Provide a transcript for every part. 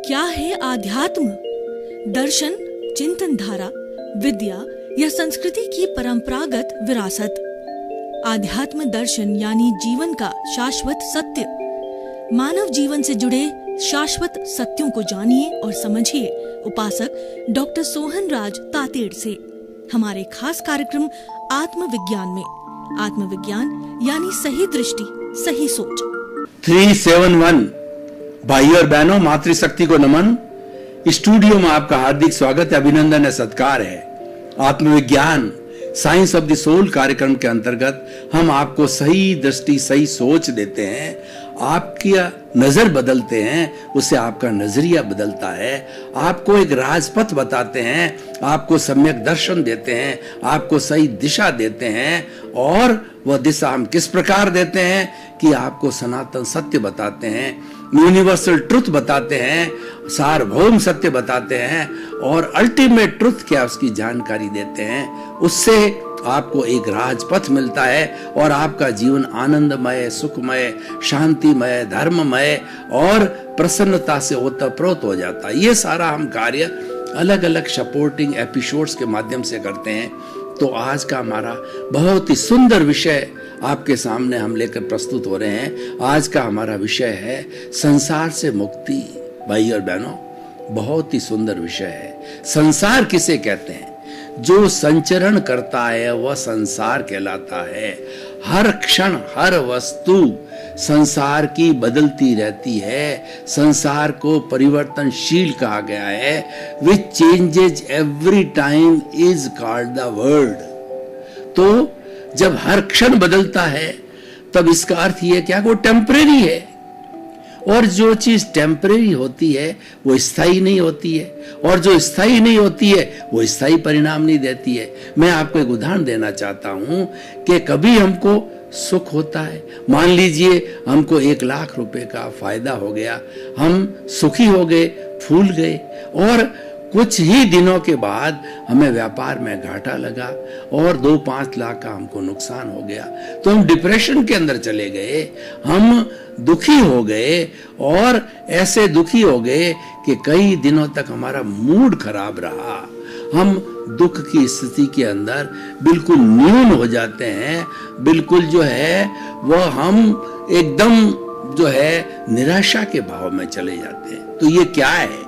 क्या है आध्यात्म? दर्शन, चिंतन धारा, विद्या या संस्कृति की परंपरागत विरासत। आध्यात्म दर्शन यानी जीवन का शाश्वत सत्य। मानव जीवन से जुड़े शाश्वत सत्यों को जानिए और समझिए उपासक डॉक्टर सोहन राज तातेड़ से हमारे खास कार्यक्रम आत्मविज्ञान में। आत्मविज्ञान यानी सही दृष्टि, सही सोच। 371 भाई और बहनों, मातृशक्ति को नमन। स्टूडियो में आपका हार्दिक स्वागत है, अभिनंदन है, सत्कार है। आत्मविज्ञान साइंस ऑफ द सोल कार्यक्रम के अंतर्गत हम आपको सही दृष्टि, सही सोच देते हैं, आपकी नजर बदलते हैं, उससे आपका नजरिया बदलता है, आपको एक राजपथ बताते हैं, आपको सम्यक दर्शन देते हैं, आपको सही दिशा देते हैं। और वह दिशा हम किस प्रकार देते हैं कि आपको सनातन सत्य बताते हैं, यूनिवर्सल ट्रुथ बताते हैं, सार्वभौम सत्य बताते हैं और अल्टीमेट ट्रुथ क्या उसकी जानकारी देते हैं। उससे आपको एक राजपथ मिलता है और आपका जीवन आनंदमय, सुखमय, शांतिमय, धर्ममय और प्रसन्नता से ओतप्रोत हो जाता है। ये सारा हम कार्य अलग अलग सपोर्टिंग एपिसोड्स के माध्यम से करते हैं। तो आज का हमारा बहुत ही सुंदर विषय आपके सामने हम लेकर प्रस्तुत हो रहे हैं। आज का हमारा विषय है संसार से मुक्ति। भाई और बहनों, बहुत ही सुंदर विषय है। संसार किसे कहते हैं? जो संचरण करता है वह संसार कहलाता है। हर क्षण हर वस्तु संसार की बदलती रहती है। संसार को परिवर्तनशील कहा गया है। Which changes every time is called the world. तो जब हर क्षण बदलता है तब इसका अर्थ यह क्या, वो टेम्परेरी है। और जो चीज टेम्परेरी होती है वो स्थायी नहीं होती है, और जो स्थायी नहीं होती है वो स्थायी परिणाम नहीं देती है। मैं आपको एक उदाहरण देना चाहता हूं कि कभी हमको सुख होता है, मान लीजिए हमको 1 लाख रुपए का फायदा हो गया, हम सुखी हो गए, फूल गए, और कुछ ही दिनों के बाद हमें व्यापार में घाटा लगा और 2-5 लाख का हमको नुकसान हो गया। तो हम डिप्रेशन के अंदर चले गए, हम दुखी हो गए, और ऐसे दुखी हो गए कि कई दिनों तक हमारा मूड खराब रहा। हम दुख की स्थिति के अंदर बिल्कुल न्यून हो जाते हैं, बिल्कुल जो है वह हम एकदम जो है निराशा के भाव में चले जाते हैं। तो ये क्या है?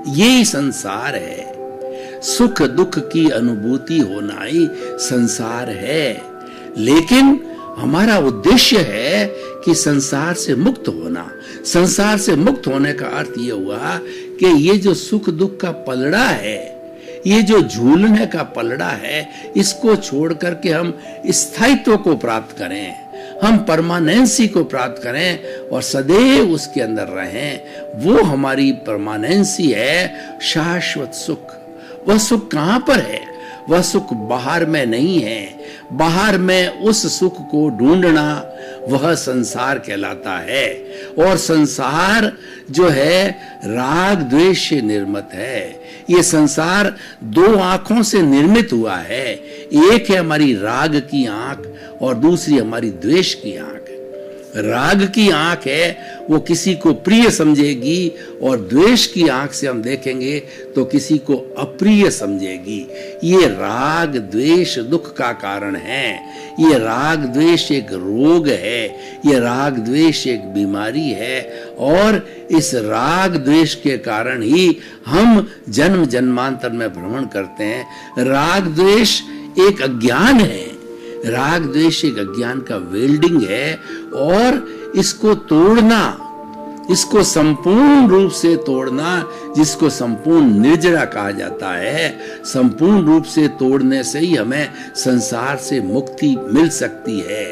यही संसार है। सुख दुख की अनुभूति होना ही संसार है। लेकिन हमारा उद्देश्य है कि संसार से मुक्त होना। संसार से मुक्त होने का अर्थ यह हुआ कि ये जो सुख दुख का पलड़ा है, ये जो झूलने का पलड़ा है, इसको छोड़ करके हम स्थायित्व को प्राप्त करें, हम परमानेंसी को प्राप्त करें और सदैव उसके अंदर रहें। वो हमारी परमानेंसी है, शाश्वत सुख। वह सुख कहां पर है? वह सुख बाहर में नहीं है। बाहर में उस सुख को ढूंढना वह संसार कहलाता है। और संसार जो है राग द्वेष से निर्मित है। ये संसार 2 आंखों से निर्मित हुआ है। एक है हमारी राग की आंख और दूसरी हमारी द्वेष की आंख। राग की आंख है वो किसी को प्रिय समझेगी, और द्वेष की आंख से हम देखेंगे तो किसी को अप्रिय समझेगी। ये राग द्वेष दुख का कारण है। ये राग द्वेष एक रोग है, ये राग द्वेष एक बीमारी है, और इस राग द्वेष के कारण ही हम जन्म जन्मांतर में भ्रमण करते हैं। राग द्वेष एक अज्ञान है। राग द्वेष एक अज्ञान का वेल्डिंग है, और इसको तोड़ना, इसको संपूर्ण रूप से तोड़ना, जिसको संपूर्ण निर्जरा कहा जाता है, संपूर्ण रूप से तोड़ने से ही हमें संसार से मुक्ति मिल सकती है।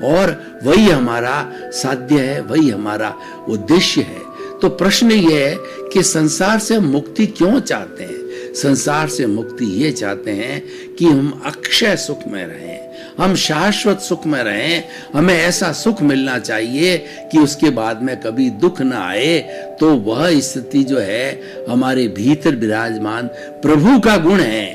और वही हमारा साध्य है, वही हमारा उद्देश्य है। तो प्रश्न यह है कि संसार से मुक्ति क्यों चाहते हैं? संसार से मुक्ति ये चाहते हैं कि हम अक्षय सुख में रहें, हम शाश्वत सुख में रहें। हमें ऐसा सुख मिलना चाहिए कि उसके बाद में कभी दुख ना आए। तो वह स्थिति जो है हमारे भीतर विराजमान प्रभु का गुण है।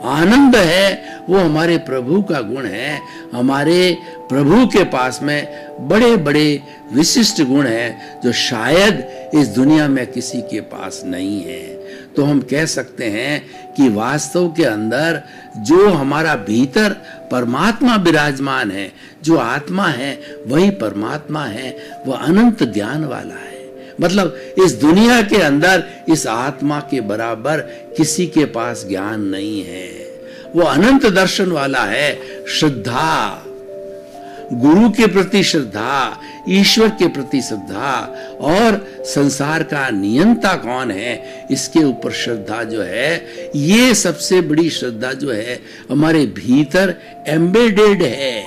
आनंद है वो हमारे प्रभु का गुण है। हमारे प्रभु के पास में बड़े बड़े विशिष्ट गुण हैं जो शायद इस दुनिया में किसी के पास नहीं है। तो हम कह सकते हैं कि वास्तव के अंदर जो हमारा भीतर परमात्मा विराजमान है, जो आत्मा है वही परमात्मा है, वह अनंत ज्ञान वाला है। मतलब इस दुनिया के अंदर इस आत्मा के बराबर किसी के पास ज्ञान नहीं है। वो अनंत दर्शन वाला है। श्रद्धा, गुरु के प्रति श्रद्धा, ईश्वर के प्रति श्रद्धा और संसार का नियंता कौन है इसके ऊपर श्रद्धा जो है, ये सबसे बड़ी श्रद्धा जो है हमारे भीतर एम्बेडेड है।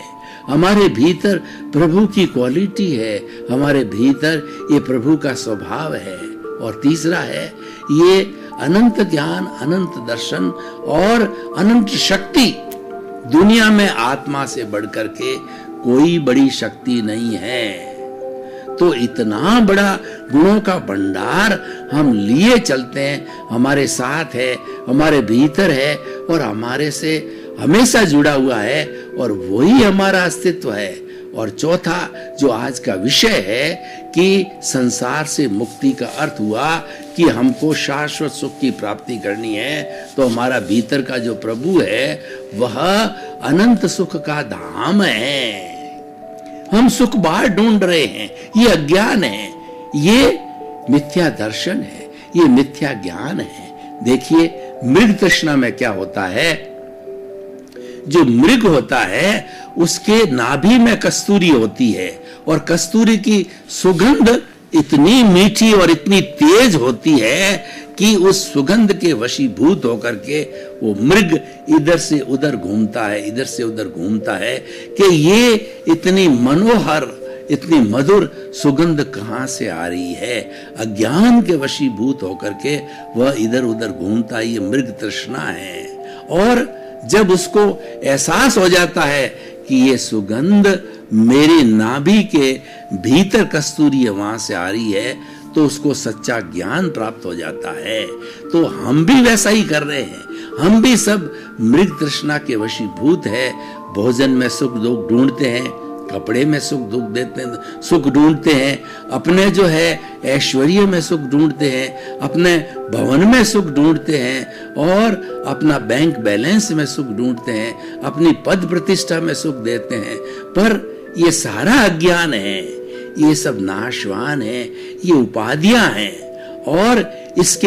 हमारे भीतर प्रभु की क्वालिटी है, हमारे भीतर ये प्रभु का स्वभाव है। और तीसरा है ये अनंत ज्ञान, अनंत दर्शन और अनंत शक्ति। दुनिया में आत्मा से बढ़कर के कोई बड़ी शक्ति नहीं है। तो इतना बड़ा गुणों का भंडार हम लिए चलते हैं, हमारे साथ है, हमारे भीतर है और हमारे से हमेशा जुड़ा हुआ है और वही हमारा अस्तित्व है। और चौथा जो आज का विषय है कि संसार से मुक्ति का अर्थ हुआ कि हमको शाश्वत सुख की प्राप्ति करनी है, तो हमारा भीतर का जो प्रभु है वह अनंत सुख का धाम है। हम सुख बाहर ढूंढ रहे हैं, ये अज्ञान है, ये मिथ्या दर्शन है, ये मिथ्या ज्ञान है। देखिए मृग तृष्णा में क्या होता है, जो मृग होता है उसके नाभि में कस्तूरी होती है और कस्तूरी की सुगंध इतनी मीठी और इतनी तेज होती है कि उस सुगंध के वशीभूत होकर के वो मृग इधर से उधर घूमता है, इधर से उधर घूमता है कि ये इतनी मनोहर, इतनी मधुर सुगंध कहां से आ रही है। अज्ञान के वशीभूत होकर के वह इधर उधर घूमता है, ये मृग तृष्णा है। और जब उसको एहसास हो जाता है कि ये सुगंध मेरी नाभि के भीतर कस्तूरी वहां से आ रही है, तो उसको सच्चा ज्ञान प्राप्त हो जाता है। तो हम भी वैसा ही कर रहे हैं, हम भी सब मृग तृष्णा के वशीभूत है। भोजन में सुख दुख ढूंढते हैं, कपड़े में सुख दुख देते हैं, सुख ढूंढते हैं, अपने जो है ऐश्वर्य में सुख ढूंढते हैं, अपने भवन में सुख ढूंढते हैं और अपना बैंक बैलेंस में सुख ढूंढते हैं, अपनी पद प्रतिष्ठा में सुख देते हैं। पर ये सारा अज्ञान है, ये सब नाशवान है, ये उपाधियां हैं। और इस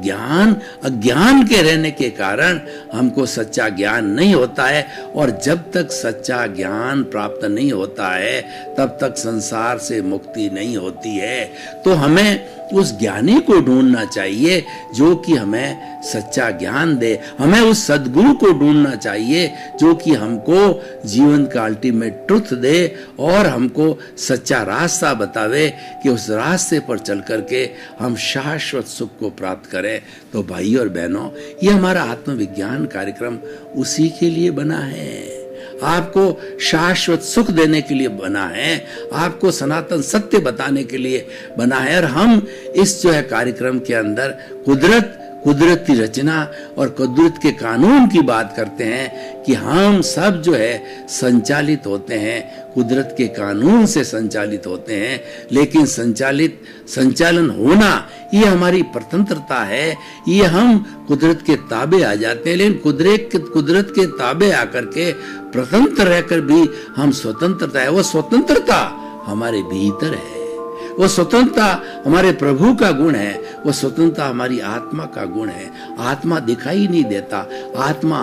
ज्ञान अज्ञान के रहने के कारण हमको सच्चा ज्ञान नहीं होता है। और जब तक सच्चा ज्ञान प्राप्त नहीं होता है तब तक संसार से मुक्ति नहीं होती है। तो हमें उस ज्ञानी को ढूंढना चाहिए जो कि हमें सच्चा ज्ञान दे। हमें उस सद्गुरु को ढूंढना चाहिए जो कि हमको जीवन का अल्टीमेट ट्रुथ दे और हमको सच्चा रास्ता बतावे कि उस रास्ते पर चल करके हम शाश्वत सुख को प्राप्त करें। तो भाई और बहनों, ये हमारा आत्मविज्ञान कार्यक्रम उसी के लिए बना है, आपको शाश्वत सुख देने के लिए बना है, आपको सनातन सत्य बताने के लिए बना है। और हम इस जो है कार्यक्रम के अंदर कुदरत की रचना और कुदरत के कानून की बात करते हैं कि हम सब जो है संचालित होते हैं, कुदरत के कानून से संचालित होते हैं। लेकिन संचालन होना ये हमारी स्वतंत्रता है, ये हम कुदरत के ताबे आ जाते हैं। लेकिन कुदरत के ताबे आकर के स्वतंत्र रहकर भी हम स्वतंत्रता है, वो स्वतंत्रता हमारे भीतर है, वो स्वतंत्रता हमारे प्रभु का गुण है, वो स्वतंत्रता हमारी आत्मा का गुण है। आत्मा दिखाई नहीं देता, आत्मा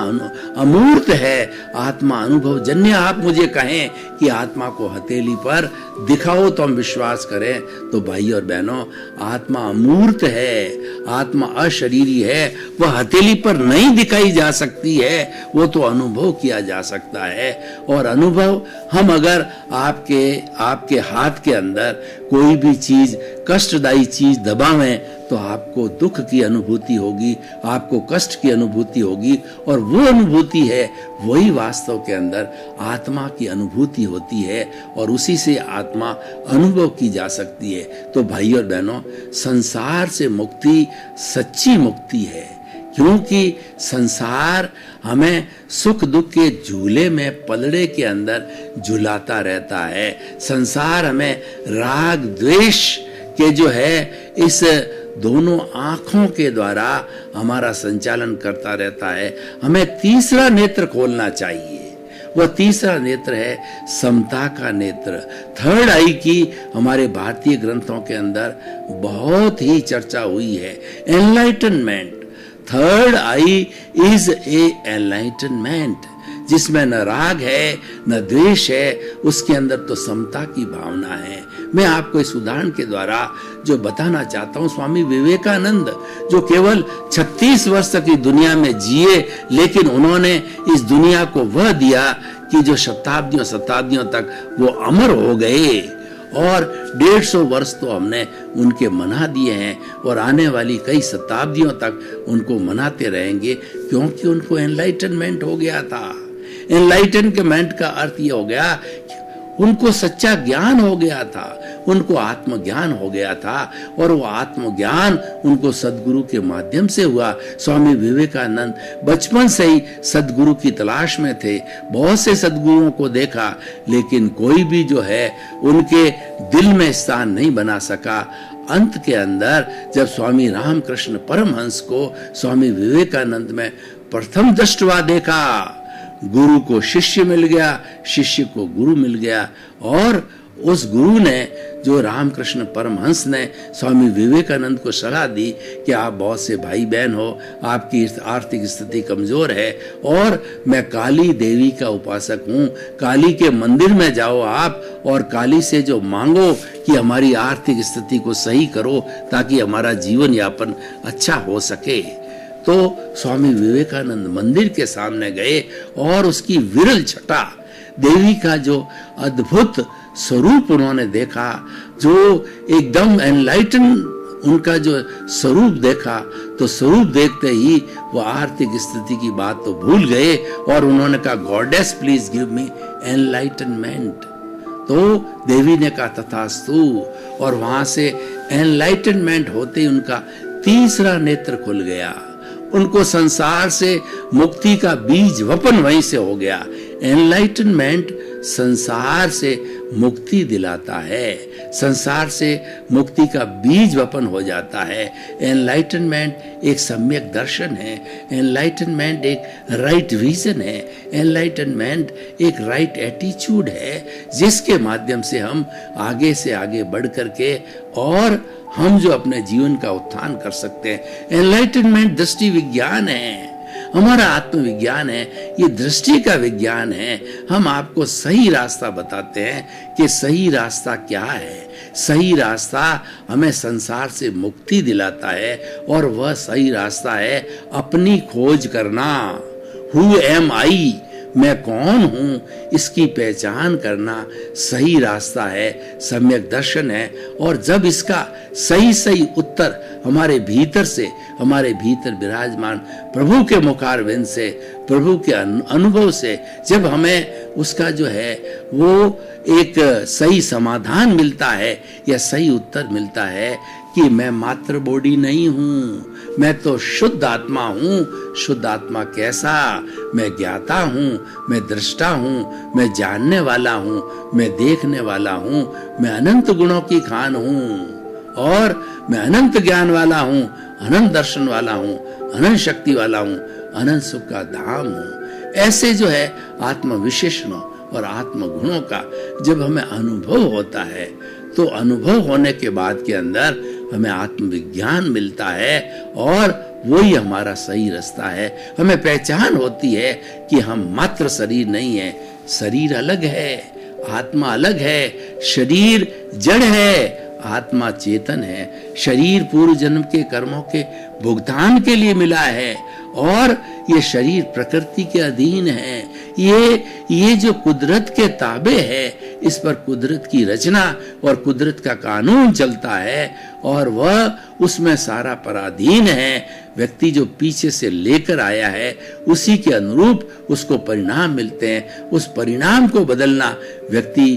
अमूर्त है, आत्मा अनुभव जन्य। आप मुझे कहें कि आत्मा को हथेली पर दिखाओ तो हम विश्वास करें, तो भाई और बहनों आत्मा अमूर्त है, आत्मा अशरीरी है, वह हथेली पर नहीं दिखाई जा सकती है, वो तो अनुभव किया जा सकता है। और अनुभव हम अगर आपके हाथ के अंदर कोई भी चीज, कष्टदायी चीज दबावें तो आपको दुख की अनुभूति होगी, आपको कष्ट की अनुभूति होगी। और वो अनुभूति है वही वास्तव के अंदर आत्मा की अनुभूति होती है और उसी से आत्मा अनुभव की जा सकती है। तो भाई और बहनों, संसार से मुक्ति सच्ची मुक्ति है, क्योंकि संसार हमें सुख दुख के झूले में पलड़े के अंदर झुलाता रहता है। संसार हमें राग द्वेष के जो है इस दोनों आंखों के द्वारा हमारा संचालन करता रहता है। हमें तीसरा नेत्र खोलना चाहिए। वह तीसरा नेत्र है समता का नेत्र। थर्ड आई की हमारे भारतीय ग्रंथों के अंदर बहुत ही चर्चा हुई है, enlightenment. Third I is a enlightenment, जिसमें न राग है न द्वेष है, उसके अंदर तो समता की भावना है। मैं आपको इस उदाहरण के द्वारा जो बताना चाहता हूं, स्वामी विवेकानंद जो केवल 36 वर्ष तक इस दुनिया में जिए, लेकिन उन्होंने इस दुनिया को वह दिया कि जो शताब्दियों शताब्दियों तक वो अमर हो गए। और 150 वर्ष तो हमने उनके मना दिए हैं और आने वाली कई शताब्दियों तक उनको मनाते रहेंगे, क्योंकि उनको एनलाइटनमेंट हो गया था। एनलाइटनमेंट का अर्थ ये हो गया उनको सच्चा ज्ञान हो गया था, उनको आत्मज्ञान हो गया था, और वो आत्मज्ञान उनको सदगुरु के माध्यम से हुआ। स्वामी विवेकानंद बचपन से ही सदगुरु की तलाश में थे, बहुत से सदगुरुओं को देखा, लेकिन कोई भी जो है उनके दिल में स्थान नहीं बना सका। अंत के अंदर जब स्वामी रामकृष्ण परमहंस को स्वामी विवेकानंद में प्रथम दृष्टवा देखा, गुरु को शिष्य मिल गया, शिष्य को गुरु मिल गया, और उस गुरु ने जो रामकृष्ण परमहंस ने स्वामी विवेकानंद को सलाह दी कि आप बहुत से भाई बहन हो, आपकी आर्थिक स्थिति कमजोर है और मैं काली देवी का उपासक हूँ, काली के मंदिर में जाओ आप और काली से जो मांगो कि हमारी आर्थिक स्थिति को सही करो ताकि हमारा जीवन यापन अच्छा हो सके। तो स्वामी विवेकानंद मंदिर के सामने गए और उसकी विरल छटा देवी का जो अद्भुत स्वरूप उन्होंने देखा, जो एकदम एनलाइटन उनका जो स्वरूप देखा, तो स्वरूप देखते ही वो आर्थिक स्थिति की बात तो भूल गए और उन्होंने कहा goddess please give me enlightenment. तो देवी ने कहा तथास्तु, और वहां से एनलाइटनमेंट होते ही उनका तीसरा नेत्र खुल गया। उनको संसार से मुक्ति का बीज वपन वहीं से हो गया। एनलाइटनमेंट संसार से मुक्ति दिलाता है, संसार से मुक्ति का बीज वपन हो जाता है। एनलाइटनमेंट एक सम्यक दर्शन है, एनलाइटनमेंट एक राइट विजन है, एनलाइटनमेंट एक राइट एटीट्यूड है, जिसके माध्यम से हम आगे से आगे बढ़ करके और हम जो अपने जीवन का उत्थान कर सकते हैं। एनलाइटनमेंट दृष्टि विज्ञान है, हमारा आत्मविज्ञान है, ये दृष्टि का विज्ञान है। हम आपको सही रास्ता बताते हैं कि सही रास्ता क्या है। सही रास्ता हमें संसार से मुक्ति दिलाता है, और वह सही रास्ता है अपनी खोज करना। हु एम आई, मैं कौन हूं, इसकी पहचान करना सही रास्ता है, सम्यक दर्शन है। और जब इसका सही सही उत्तर हमारे भीतर से, हमारे भीतर विराजमान प्रभु के मुखारविंद से, प्रभु के अनुभव से जब हमें उसका जो है वो एक सही समाधान मिलता है या सही उत्तर मिलता है कि मैं मात्र बॉडी नहीं हूं, मैं तो शुद्ध आत्मा हूं। शुद्ध आत्मा कैसा? मैं ज्ञाता हूं, मैं दृष्टा हूं, मैं जानने वाला हूं, मैं देखने वाला हूं, मैं अनंत गुणों की खान हूं, और मैं अनंत ज्ञान वाला हूं, अनंत दर्शन वाला हूं, अनंत शक्ति वाला हूं, अनंत सुख का धाम हूं। ऐसे जो है आत्म विशेषणों और आत्म गुणों का जब हमें अनुभव होता है, तो अनुभव होने के बाद के अंदर हमें आत्मविज्ञान मिलता है, और वही हमारा सही रास्ता है। हमें पहचान होती है कि हम मात्र शरीर नहीं है, शरीर अलग है, आत्मा अलग है, शरीर जड़ है, आत्मा चेतन है। शरीर पूर्व जन्म के कर्मों के भुगतान के लिए मिला है, और ये शरीर प्रकृति के अधीन है। ये जो कुदरत के ताबे है, इस पर कुदरत की रचना और कुदरत का कानून चलता है, और वह उसमें सारा पराधीन है। व्यक्ति जो पीछे से लेकर आया है, उसी के अनुरूप उसको परिणाम मिलते हैं। उस परिणाम को बदलना व्यक्ति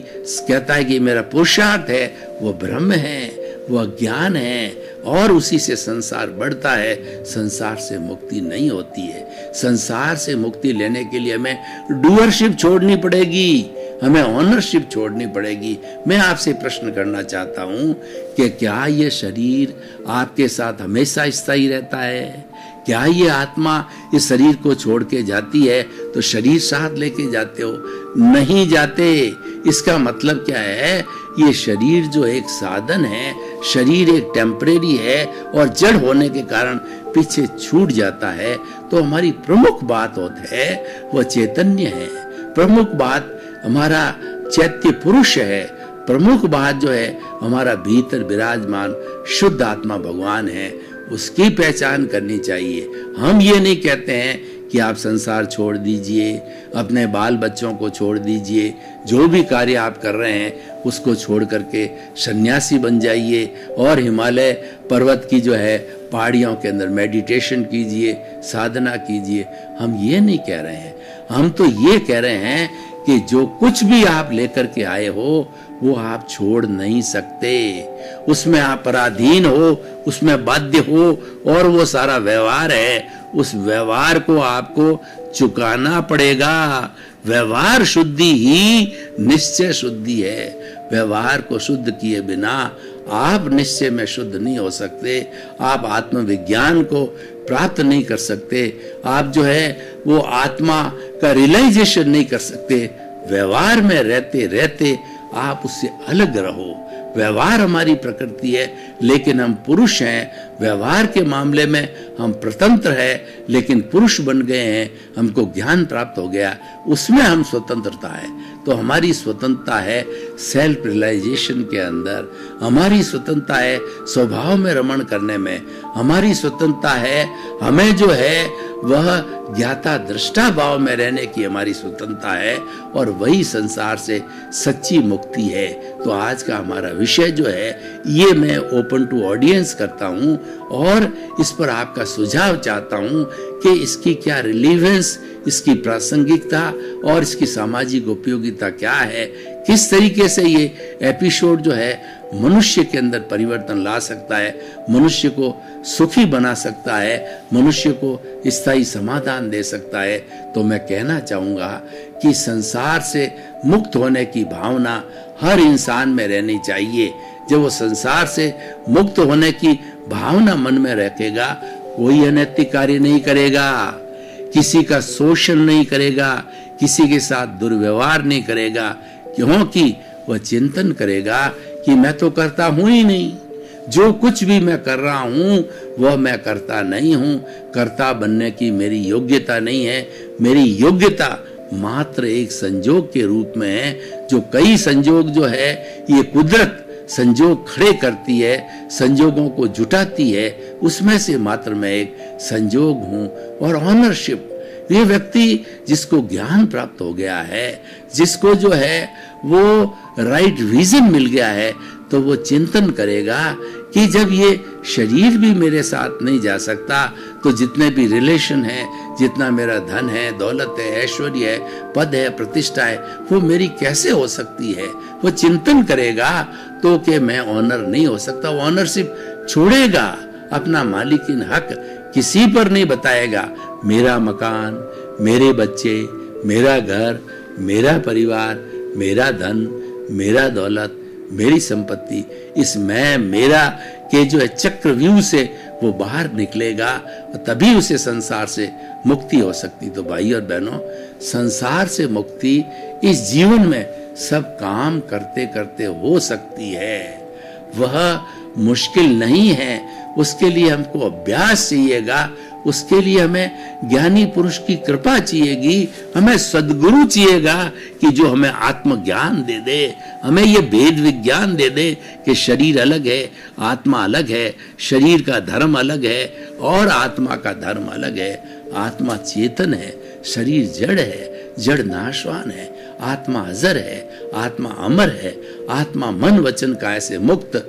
कहता है कि मेरा पुरुषार्थ है, वो ब्रह्म है, वह ज्ञान है, और उसी से संसार बढ़ता है। संसार से मुक्ति नहीं होती है। संसार से मुक्ति लेने के लिए हमें डूअरशिप छोड़नी पड़ेगी, हमें ऑनरशिप छोड़नी पड़ेगी। मैं आपसे प्रश्न करना चाहता हूं कि क्या ये शरीर आपके साथ हमेशा स्थायी रहता है? क्या ये आत्मा इस शरीर को छोड़ के जाती है तो शरीर साथ लेके जाते हो? नहीं जाते। इसका मतलब क्या है? ये शरीर जो एक साधन है, शरीर एक टेम्परेरी है और जड़ होने के कारण पीछे छूट जाता है। तो हमारी प्रमुख बात होती है वह चैतन्य है, प्रमुख बात हमारा चैत्य पुरुष है, प्रमुख बात जो है हमारा भीतर विराजमान शुद्ध आत्मा भगवान है। उसकी पहचान करनी चाहिए। हम ये नहीं कहते हैं कि आप संसार छोड़ दीजिए, अपने बाल बच्चों को छोड़ दीजिए, जो भी कार्य आप कर रहे हैं उसको छोड़ करके सन्यासी बन जाइए और हिमालय पर्वत की जो है पहाड़ियों के अंदर मेडिटेशन कीजिए, साधना कीजिए। हम ये नहीं कह रहे हैं। हम तो ये कह रहे हैं कि जो कुछ भी आप लेकर के आए हो वो आप छोड़ नहीं सकते। उसमें आप पराधीन हो, उसमें बाध्य हो और वो सारा व्यवहार है, उस व्यवहार को आपको चुकाना पड़ेगा। व्यवहार शुद्धि ही निश्चय शुद्धि है। व्यवहार को शुद्ध किए बिना आप निश्चय में शुद्ध नहीं हो सकते। आप आत्मविज्ञान को प्राप्त नहीं कर सकते। आप जो है वो आत्मा का रियलाइजेशन नहीं कर सकते। व्यवहार में रहते रहते आप उससे अलग रहो। व्यवहार हमारी प्रकृति है लेकिन हम पुरुष हैं। व्यवहार के मामले में हम स्वतंत्र हैं लेकिन पुरुष बन गए हैं, हमको ज्ञान प्राप्त हो गया, उसमें हम स्वतंत्रता है। तो हमारी स्वतंत्रता है सेल्फ रियलाइजेशन के अंदर, हमारी स्वतंत्रता है स्वभाव में रमण करने में, हमारी स्वतंत्रता है हमें जो है वह ज्ञाता दृष्टा भाव में रहने की हमारी स्वतंत्रता है और वही संसार से सच्ची मुक्ति है। तो आज का हमारा विषय जो है ये मैं ओपन टू ऑडियंस करता हूँ और इस पर आपका सुझाव चाहता हूँ कि इसकी क्या रिलेवेंस, इसकी प्रासंगिकता और इसकी सामाजिक उपयोगिता क्या है, किस तरीके से ये एपिसोड जो है मनुष्य के अंदर परिवर्तन ला सकता है, मनुष्य को सुखी बना सकता है, मनुष्य को स्थायी समाधान दे सकता है। तो मैं कहना चाहूंगा कि संसार से मुक्त होने की भावना हर इंसान में रहनी चाहिए। जब वो संसार से मुक्त होने की भावना मन में रखेगा, कोई अनैतिक कार्य नहीं करेगा, किसी का शोषण नहीं करेगा, किसी के साथ दुर्व्यवहार नहीं करेगा, क्योंकि वह चिंतन करेगा कि मैं तो करता हूं ही नहीं, जो कुछ भी मैं कर रहा हूं वह मैं करता नहीं हूं, करता बनने की मेरी योग्यता नहीं है। मेरी योग्यता मात्र एक संजोग के रूप में है। जो कई संजोग जो है ये कुदरत संजोग खड़े करती है, संजोगों को जुटाती है, उसमें से मात्र मैं एक संजोग हूं। और ऑनरशिप, ये व्यक्ति जिसको ज्ञान प्राप्त हो गया है, जिसको जो है वो राइट विजन मिल गया है, तो वो चिंतन करेगा कि जब ये शरीर भी मेरे साथ नहीं जा सकता तो जितने भी रिलेशन है, जितना मेरा धन है, दौलत है, ऐश्वर्य है, पद है, प्रतिष्ठा है, वो मेरी कैसे हो सकती है। वो चिंतन करेगा तो कि मैं ऑनर नहीं हो सकता। वो ऑनरशिप छोड़ेगा, अपना मालिकिन हक किसी पर नहीं बताएगा। मेरा मकान, मेरे बच्चे, मेरा घर, मेरा परिवार, मेरा धन, मेरा दौलत, मेरी संपत्ति, इस मैं मेरा के जो है चक्रव्यूह से वो बाहर निकलेगा, तभी उसे संसार से मुक्ति हो सकती। तो भाई और बहनों, संसार से मुक्ति इस जीवन में सब काम करते करते हो सकती है। वह मुश्किल नहीं है, उसके लिए हमको अभ्यास चाहिएगा, उसके लिए हमें ज्ञानी पुरुष की कृपा चाहिएगी, हमें सद्गुरु चाहिएगा कि जो हमें आत्मज्ञान दे दे, हमें ये भेद विज्ञान दे दे कि शरीर अलग है, आत्मा अलग है, शरीर का धर्म अलग है और आत्मा का धर्म अलग है। आत्मा चेतन है, शरीर जड़ है, जड़ नाशवान है, आत्मा अजर है, आत्मा अमर है, आत्मा मन वचन काया से मुक्त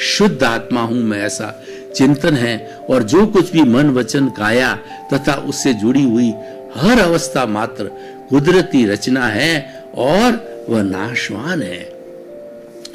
शुद्ध आत्मा हूं मैं, ऐसा चिंतन है। और जो कुछ भी मन वचन काया तथा उससे जुड़ी हुई हर अवस्था मात्र कुदरती रचना है और वह नाशवान है।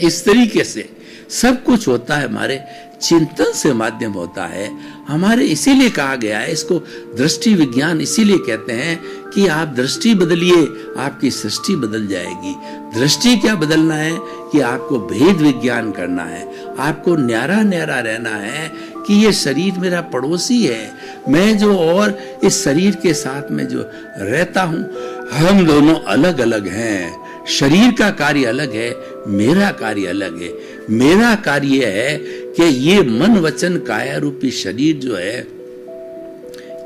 इस तरीके से सब कुछ होता है हमारे चिंतन से माध्यम होता है हमारे। इसीलिए कहा गया है, इसको दृष्टि विज्ञान इसीलिए कहते हैं कि आप दृष्टि बदलिए, आपकी सृष्टि बदल जाएगी। दृष्टि क्या बदलना है कि आपको भेद विज्ञान करना है, आपको न्यारा न्यारा रहना है कि ये शरीर मेरा पड़ोसी है, मैं जो और इस शरीर के साथ में जो रहता हूं, हम दोनों अलग अलग हैं। शरीर का कार्य अलग है, मेरा कार्य अलग है। मेरा कार्य है कि ये मन वचन काया रूपी शरीर जो है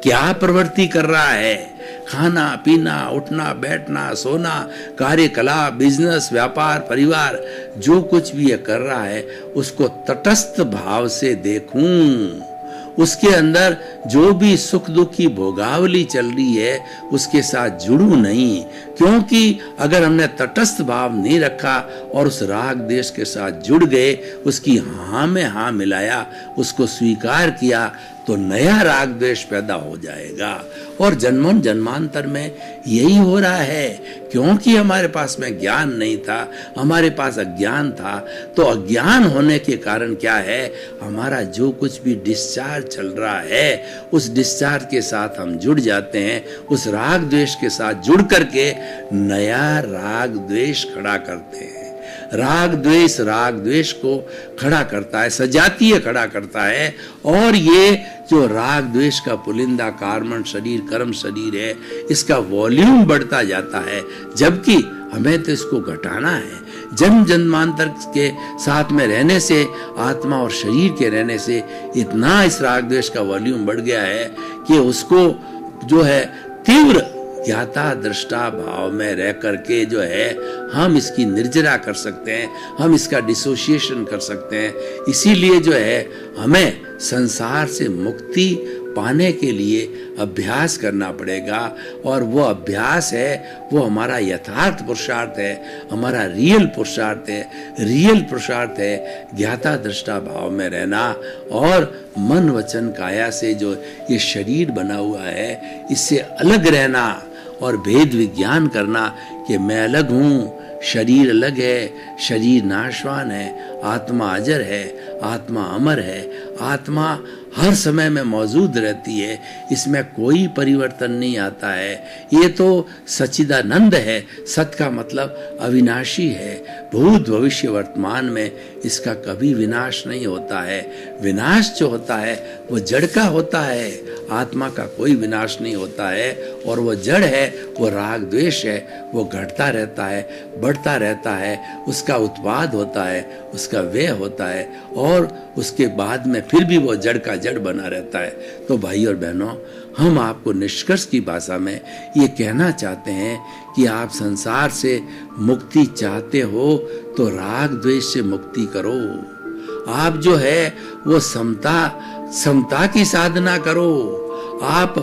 क्या प्रवृत्ति कर रहा है, खाना पीना, उठना बैठना, सोना, कार्यकलाप, बिजनेस, व्यापार, परिवार, जो कुछ भी ये कर रहा है उसको तटस्थ भाव से देखूं। उसके अंदर जो भी सुख दुख की भोगावली चल रही है उसके साथ जुड़ू नहीं, क्योंकि अगर हमने तटस्थ भाव नहीं रखा और उस राग देश के साथ जुड़ गए, उसकी हाँ में हाँ मिलाया, उसको स्वीकार किया, तो नया राग द्वेष पैदा हो जाएगा। और जन्मों जन्मांतर में यही हो रहा है, क्योंकि हमारे पास में ज्ञान नहीं था, हमारे पास अज्ञान था। तो अज्ञान होने के कारण क्या है, हमारा जो कुछ भी डिस्चार्ज चल रहा है उस डिस्चार्ज के साथ हम जुड़ जाते हैं, उस राग द्वेष के साथ जुड़ करके नया राग द्वेष खड़ा करते हैं। राग द्वेष को खड़ा करता है, सजातीय खड़ा करता है। और ये जो राग द्वेष का पुलिंदा कार्बन शरीर, कर्म शरीर है, इसका वॉल्यूम बढ़ता जाता है, जबकि हमें तो इसको घटाना है। जन्म जन्मांतर के साथ में रहने से, आत्मा और शरीर के रहने से इतना इस राग द्वेष का वॉल्यूम बढ़ गया है कि उसको जो है तीव्र ज्ञाता दृष्टा भाव में रह करके जो है हम इसकी निर्जरा कर सकते हैं, हम इसका डिसोसिएशन कर सकते हैं। इसीलिए जो है हमें संसार से मुक्ति पाने के लिए अभ्यास करना पड़ेगा, और वो अभ्यास है, वो हमारा यथार्थ पुरुषार्थ है, हमारा रियल पुरुषार्थ है। रियल पुरुषार्थ है ज्ञाता दृष्टा भाव में रहना, और मन वचन काया से जो ये शरीर बना हुआ है इससे अलग रहना और भेद विज्ञान करना कि मैं अलग हूँ, शरीर अलग है, शरीर नाशवान है, आत्मा अजर है, आत्मा अमर है, आत्मा हर समय में मौजूद रहती है, इसमें कोई परिवर्तन नहीं आता है। ये तो सच्चिदानंद है, सत का मतलब अविनाशी है, भूत भविष्य वर्तमान में इसका कभी विनाश नहीं होता है। विनाश जो होता है वो जड़ का होता है, आत्मा का कोई विनाश नहीं होता है। और वो जड़ है, वो राग द्वेष है, वो घटता रहता है, बढ़ता रहता है, उसका उत्पाद होता है, उसका व्यय होता है, और उसके बाद में फिर भी वो जड़ का जड़ बना रहता है। तो भाई और बहनों, हम आपको निष्कर्ष की भाषा में ये कहना चाहते हैं कि आप संसार से मुक्ति चाहते हो तो राग द्वेष से मुक्ति करो। आप जो है वो समता की साधना करो। आप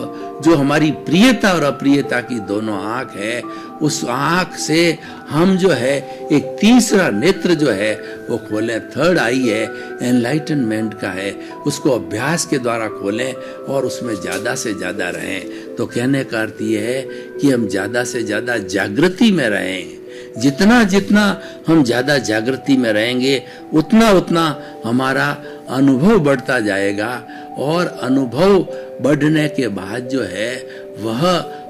जो हमारी प्रियता और अप्रियता की दोनों आंख है, उस आंख से हम जो है एक तीसरा नेत्र जो है वो खोलें। थर्ड आई है, एनलाइटनमेंट का है, उसको अभ्यास के द्वारा खोलें और उसमें ज्यादा से ज्यादा रहें। तो कहने का अर्थ ये है कि हम ज्यादा से ज्यादा जागृति में रहें। जितना जितना हम ज्यादा जागृति में रहेंगे उतना उतना हमारा अनुभव बढ़ता जाएगा, और अनुभव बढ़ने के बाद जो है वह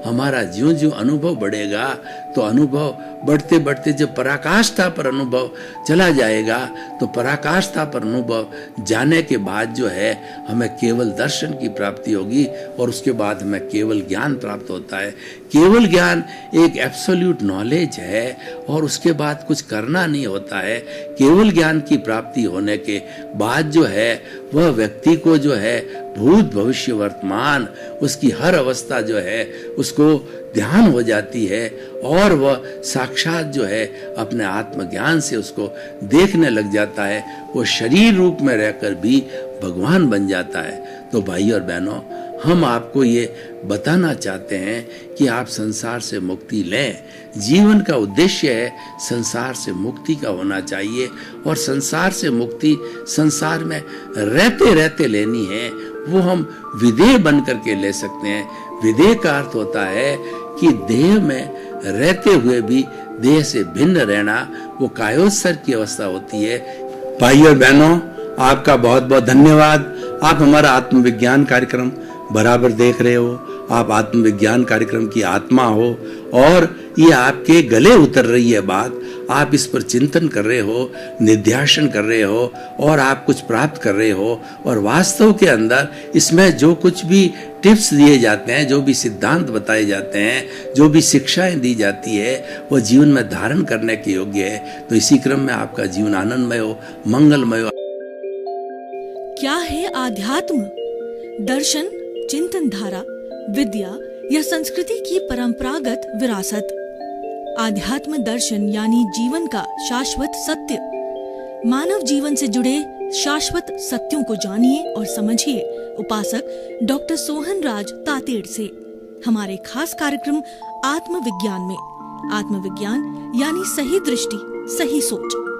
हमारा ज्यों ज्यों अनुभव बढ़ेगा, तो अनुभव बढ़ते बढ़ते जब पराकाष्ठा पर अनुभव चला जाएगा, तो पराकाष्ठा पर अनुभव जाने के बाद जो है हमें केवल दर्शन की प्राप्ति होगी, और उसके बाद हमें केवल ज्ञान प्राप्त होता है। केवल ज्ञान एक एब्सोल्यूट नॉलेज है, और उसके बाद कुछ करना नहीं होता है। केवल ज्ञान की प्राप्ति होने के बाद जो है वह व्यक्ति को जो है भूत भविष्य वर्तमान उसकी हर अवस्था जो है उसको ध्यान हो जाती है, और वह साक्षात जो है अपने आत्मज्ञान से उसको देखने लग जाता है। वो शरीर रूप में रहकर भी भगवान बन जाता है। तो भाई और बहनों, हम आपको ये बताना चाहते हैं कि आप संसार से मुक्ति लें। जीवन का उद्देश्य है संसार से मुक्ति का होना चाहिए, और संसार से मुक्ति संसार में रहते रहते लेनी है। वो हम विदेह बन करके ले सकते हैं। विदेह का अर्थ होता है कि देह में रहते हुए भी देह से भिन्न रहना, वो कायोत्सर्ग की अवस्था होती है। भाई और बहनों, आपका बहुत बहुत धन्यवाद। आप हमारा आत्मविज्ञान कार्यक्रम बराबर देख रहे हो। आप आत्मविज्ञान कार्यक्रम की आत्मा हो और ये आपके गले उतर रही है बात। आप इस पर चिंतन कर रहे हो, निध्यासन कर रहे हो और आप कुछ प्राप्त कर रहे हो। और वास्तव के अंदर इसमें जो कुछ भी टिप्स दिए जाते हैं, जो भी सिद्धांत बताए जाते हैं, जो भी शिक्षाएं दी जाती है, वो जीवन में धारण करने के योग्य है। तो इसी क्रम में आपका जीवन आनंदमय हो, मंगलमय हो। क्या है आध्यात्म? दर्शन, चिंतन धारा, विद्या या संस्कृति की परंपरागत विरासत। आध्यात्म दर्शन यानी जीवन का शाश्वत सत्य। मानव जीवन से जुड़े शाश्वत सत्यों को जानिए और समझिए उपासक डॉक्टर सोहन राज तातेड़ से हमारे खास कार्यक्रम आत्मविज्ञान में। आत्मविज्ञान यानी सही दृष्टि, सही सोच।